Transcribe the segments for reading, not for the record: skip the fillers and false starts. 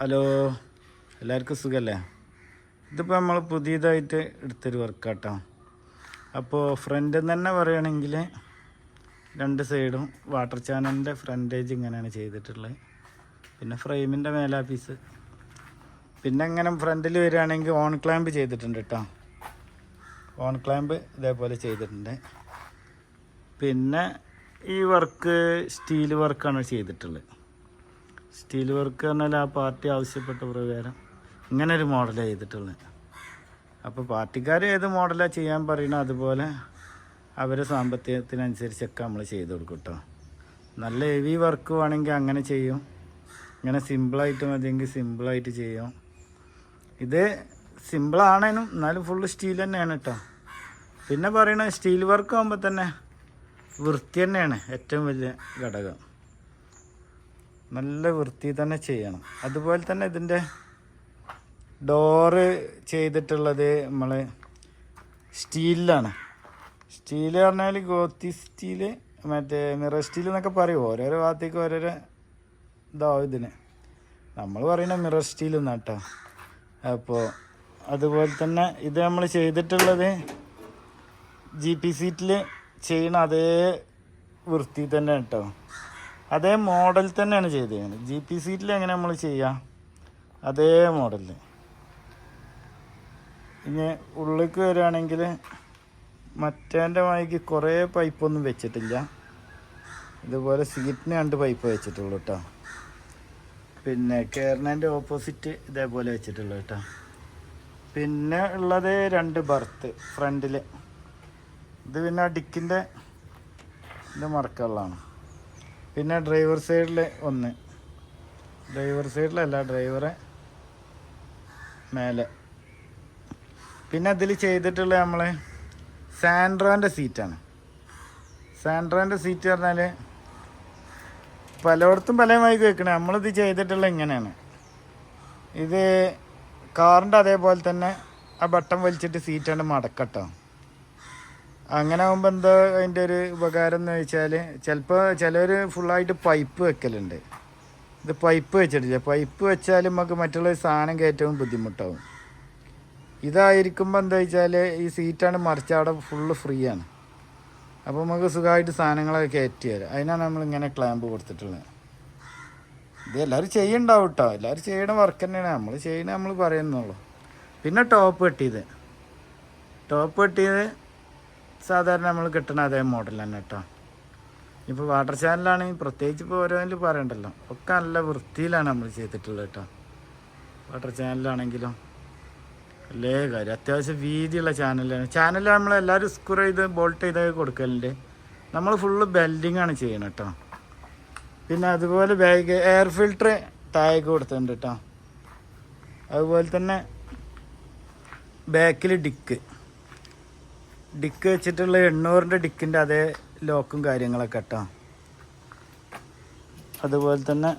Hello, എല്ലാവർക്കും സുഖമല്ലേ? ഇതിപ്പോൾ നമ്മൾ പുതിയതായിട്ട് എടുത്തൊരു വർക്കാട്ടോ. അപ്പോൾ ഫ്രണ്ടിൽ നിന്ന് തന്നെ പറയുകയാണെങ്കിൽ രണ്ട് സൈഡും വാട്ടർ ചാനലിൻ്റെ ഫ്രണ്ടേജ് ഇങ്ങനെയാണ് ചെയ്തിട്ടുള്ളത്. പിന്നെ ഫ്രെയിമിൻ്റെ മേലാ പീസ്. പിന്നെ ഇങ്ങനെ ഫ്രണ്ടിൽ വരികയാണെങ്കിൽ ഓൺ ക്ലാമ്പ് ചെയ്തിട്ടുണ്ട് കേട്ടോ. ഓൺ ക്ലാമ്പ് ഇതേപോലെ ചെയ്തിട്ടുണ്ട്. പിന്നെ ഈ വർക്ക് സ്റ്റീൽ വർക്കാണ് ചെയ്തിട്ടുള്ളത്. സ്റ്റീൽ വർക്ക് പറഞ്ഞാൽ ആ പാർട്ടി ആവശ്യപ്പെട്ട പ്രകാരം ഇങ്ങനെ ഒരു മോഡലാണ് ചെയ്തിട്ടുള്ളത്. അപ്പോൾ പാർട്ടിക്കാർ ഏത് മോഡലാണ് ചെയ്യാൻ പറയുന്നത് അതുപോലെ അവരെ സാമ്പത്തികത്തിനനുസരിച്ചൊക്കെ നമ്മൾ ചെയ്ത് കൊടുക്കും കേട്ടോ. നല്ല ഹെവി വർക്ക് വേണമെങ്കിൽ അങ്ങനെ ചെയ്യും, ഇങ്ങനെ സിമ്പിളായിട്ട് മതിയെങ്കിൽ സിമ്പിളായിട്ട് ചെയ്യും. ഇത് സിമ്പിളാണേനും എന്നാലും ഫുള്ള് സ്റ്റീൽ തന്നെയാണ് കേട്ടോ. പിന്നെ പറയണത് സ്റ്റീൽ വർക്ക് ആകുമ്പോൾ തന്നെ വൃത്തി തന്നെയാണ് ഏറ്റവും വലിയ ഘടകം. നല്ല വൃത്തി തന്നെ ചെയ്യണം. അതുപോലെ തന്നെ ഇതിൻ്റെ ഡോറ് ചെയ്തിട്ടുള്ളത് നമ്മൾ സ്റ്റീലിലാണ്. സ്റ്റീൽ പറഞ്ഞാൽ ഗോത്തി സ്റ്റീല്, മറ്റേ മിറർ സ്റ്റീൽ എന്നൊക്കെ പറയും. ഓരോരോ ഭാഗത്തേക്ക് ഓരോരോ ഇതാവും ഇതിന്. നമ്മൾ പറയുന്ന മിറർ സ്റ്റീൽ എന്നാണ് കേട്ടോ. അപ്പോൾ അതുപോലെ തന്നെ ഇത് നമ്മൾ ചെയ്തിട്ടുള്ളത് GP സീറ്റിൽ ചെയ്യണ അതേ വൃത്തി തന്നെ കേട്ടോ. അതേ മോഡൽ തന്നെയാണ് ചെയ്തത്. GP സീറ്റിൽ എങ്ങനെ നമ്മൾ ചെയ്യാം അതേ മോഡലിൽ. ഇനി ഉള്ളിലേക്ക് വരികയാണെങ്കിൽ മറ്റേൻ്റെ വായിക്ക് കുറേ പൈപ്പൊന്നും വെച്ചിട്ടില്ല. ഇതുപോലെ സീറ്റിന് 2 പൈപ്പ് വെച്ചിട്ടുള്ളൂ കേട്ടോ. പിന്നെ കയറുന്നതിൻ്റെ ഓപ്പോസിറ്റ് ഇതേപോലെ വെച്ചിട്ടുള്ളൂ കേട്ടോ. പിന്നെ ഉള്ളത് 2 ബർത്ത് ഫ്രണ്ടിൽ. ഇത് പിന്നെ ഡിക്കിൻ്റെ ഇത് മറക്കാനുള്ളതാണ്. പിന്നെ ഡ്രൈവർ സൈഡിൽ 1, ഡ്രൈവർ സൈഡിലല്ല, ഡ്രൈവറെ മേലെ. പിന്നെ അതിൽ ചെയ്തിട്ടുള്ള നമ്മൾ സാൻഡ്രോൻ്റെ സീറ്റാണ്. സാൻഡ്രോൻ്റെ സീറ്റ് പറഞ്ഞാൽ പലയിടത്തും പല വൈകി വെക്കണേ. നമ്മളിത് ചെയ്തിട്ടുള്ള ഇങ്ങനെയാണ്. ഇത് കാറിൻ്റെ അതേപോലെ തന്നെ ആ ബട്ടൺ വലിച്ചിട്ട് സീറ്റാണ്ട് മടക്കട്ടോ. അങ്ങനെ ആകുമ്പോൾ എന്താ അതിൻ്റെ ഒരു ഉപകാരം എന്ന് വെച്ചാൽ ചിലപ്പോൾ ചിലർ ഫുള്ളായിട്ട് പൈപ്പ് വെക്കലുണ്ട്. ഇത് പൈപ്പ് വെച്ചിട്ടില്ല. പൈപ്പ് വെച്ചാൽ നമുക്ക് മറ്റുള്ള സാധനം കയറ്റവും ബുദ്ധിമുട്ടാവും. ഇതായിരിക്കുമ്പോൾ എന്താ വെച്ചാൽ ഈ സീറ്റാണ് മറിച്ച് അവിടെ ഫുള്ള് ഫ്രീ ആണ്. അപ്പോൾ നമുക്ക് സുഖമായിട്ട് സാധനങ്ങളൊക്കെ കയറ്റി തരാം. അതിനാണ് നമ്മളിങ്ങനെ ക്ലാമ്പ് കൊടുത്തിട്ടുള്ളത്. ഇത് എല്ലാവരും ചെയ്യണ്ടാവും കേട്ടോ. എല്ലാവരും ചെയ്യണ വർക്ക് തന്നെയാണ്. നമ്മൾ ചെയ്യണ നമ്മൾ പറയുന്നുള്ളൂ. പിന്നെ ടോപ്പ് കെട്ടിയത് സാധാരണ നമ്മൾ കിട്ടണ അതേ മോഡൽ തന്നെ കേട്ടോ. ഇപ്പോൾ വാട്ടർ ചാനലാണെങ്കിൽ പ്രത്യേകിച്ച് ഇപ്പോൾ ഓരോന്നിൽ പറയണ്ടല്ലോ, ഒക്കെ നല്ല വൃത്തിയിലാണ് നമ്മൾ ചെയ്തിട്ടുള്ളത് കേട്ടോ. വാട്ടർ ചാനലാണെങ്കിലും അല്ലേ കാര്യം അത്യാവശ്യം വീതിയുള്ള ചാനലാണ്. ചാനൽ നമ്മളെല്ലാവരും സ്ക്രൂ ചെയ്ത് ബോൾട്ട് ചെയ്ത് കൊടുക്കലുണ്ട്. നമ്മൾ ഫുള്ള് ബെൽഡിങ് ആണ് ചെയ്യണം കേട്ടോ. പിന്നെ അതുപോലെ ബാഗ് എയർ ഫിൽറ്റർ താഴേക്ക് കൊടുത്തിട്ടുണ്ട് കേട്ടോ. അതുപോലെ തന്നെ ബാക്കിൽ ഡിക്ക് വെച്ചിട്ടുള്ള 800ൻ്റെ ഡിക്കിൻ്റെ അതേ ലോക്കും കാര്യങ്ങളൊക്കെ കേട്ടോ. അതുപോലെ തന്നെ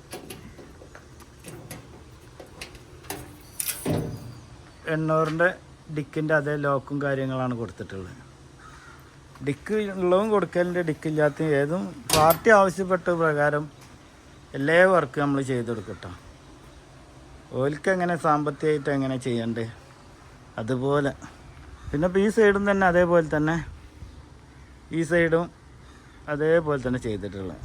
800ൻ്റെ ഡിക്കിൻ്റെ അതേ ലോക്കും കാര്യങ്ങളാണ് കൊടുത്തിട്ടുള്ളത്. ഡിക്ക് ഉള്ളതും കൊടുക്കലിൻ്റെ ഡിക്കില്ലാത്ത ഏതും പാർട്ടി ആവശ്യപ്പെട്ട പ്രകാരം എല്ലാ വർക്കും നമ്മൾ ചെയ്ത് കൊടുക്കും കേട്ടോ. ഓൽക്ക് എങ്ങനെ സാമ്പത്തികമായിട്ട് എങ്ങനെ ചെയ്യണ്ടേ അതുപോലെ. പിന്നെ ഇപ്പോൾ ഈ സൈഡും തന്നെ അതേപോലെ തന്നെ ഈ സൈഡും അതേപോലെ തന്നെ ചെയ്തിട്ടുള്ളത്.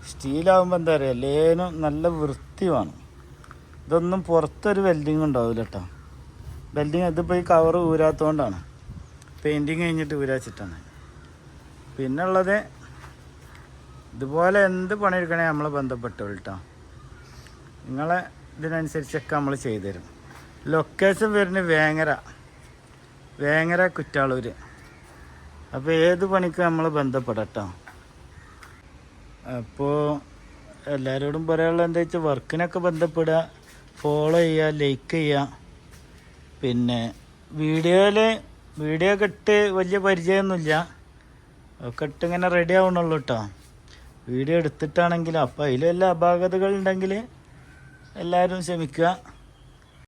സ്റ്റീലാകുമ്പോൾ എന്താ പറയുക, ലേനും നല്ല വൃത്തി വേണം. ഇതൊന്നും പുറത്തൊരു വെൽഡിങ് ഉണ്ടാവില്ല കേട്ടോ. വെൽഡിങ് ഇതിപ്പോൾ ഈ കവർ ഊരാത്തതുകൊണ്ടാണ്, പെയിൻറ്റിങ് കഴിഞ്ഞിട്ട് ഊരാച്ചിട്ടാണ്. പിന്നെ ഉള്ളത് ഇതുപോലെ എന്ത് പണിയെടുക്കണേ നമ്മളെ ബന്ധപ്പെട്ടോളൂ കേട്ടോ. നിങ്ങളെ ഇതിനനുസരിച്ചൊക്കെ നമ്മൾ ചെയ്തു തരും. ലൊക്കേഷൻ വരുന്നത് വേങ്ങര കുറ്റാളൂർ. അപ്പോൾ ഏത് പണിക്കും നമ്മൾ ബന്ധപ്പെടാം കേട്ടോ. അപ്പോൾ എല്ലാവരോടും പറയാനുള്ളത് എന്താ വെച്ചാൽ വർക്കിനൊക്കെ ബന്ധപ്പെടുക, ഫോളോ ചെയ്യുക, ലൈക്ക് ചെയ്യുക. പിന്നെ വീഡിയോ ഒക്കെ ഇട്ട് വലിയ പരിചയമൊന്നുമില്ല, ഒക്കെ ഇട്ട് ഇങ്ങനെ റെഡി ആവണുള്ളൂ കേട്ടോ. വീഡിയോ എടുത്തിട്ടാണെങ്കിലും അപ്പോൾ അതിൽ വല്ല അപാകതകളുണ്ടെങ്കിൽ എല്ലാവരും ക്ഷമിക്കുക.